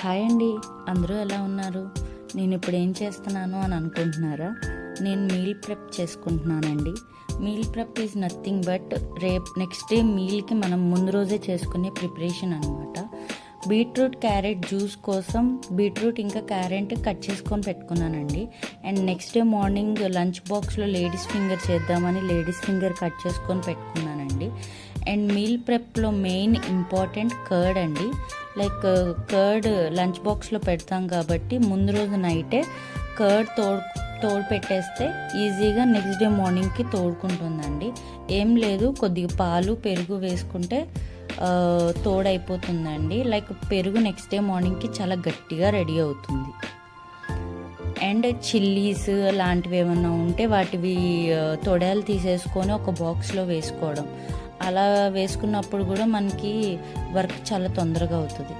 Hi అండి, అందరూ ఎలా ఉన్నారు? నేను ఇప్పుడు ఏం చేస్తున్నాను అని అనుకుంటున్నారా? నేను మీల్ ప్రెప్ చేసుకుంటున్నానండి. Meal prep is nothing but next day మీల్కి మనం ముందు రోజే చేసుకునే ప్రిపరేషన్ అనమాట. బీట్రూట్ క్యారెట్ జ్యూస్ కోసం బీట్రూట్ ఇంకా క్యారెట్ కట్ చేసుకొని పెట్టుకున్నానండి. And next day morning lunch బాక్స్లో లేడీస్ ఫింగర్ చేద్దామని లేడీస్ ఫింగర్ కట్ చేసుకొని పెట్టుకున్నానండి. అండ్ మీల్ ప్రెప్లో మెయిన్ ఇంపార్టెంట్ కర్డ్ అండి. లైక్ కర్డ్ లంచ్ బాక్స్లో పెడతాం కాబట్టి ముందు రోజు నైటే కర్డ్ తోడు పెట్టేస్తే ఈజీగా నెక్స్ట్ డే మార్నింగ్కి తోడుకుంటుందండి. ఏం లేదు, కొద్దిగా పాలు పెరుగు వేసుకుంటే తోడైపోతుందండి. లైక్ పెరుగు నెక్స్ట్ డే మార్నింగ్కి చాలా గట్టిగా రెడీ అవుతుంది. అండ్ చిల్లీస్ లాంటివి ఏమన్నా ఉంటే వాటివి తొడలు తీసేసుకొని ఒక బాక్స్లో వేసుకోవడం, అలా వేసుకున్నప్పుడు కూడా మనకి వర్క్ చాలా తొందరగా అవుతుంది.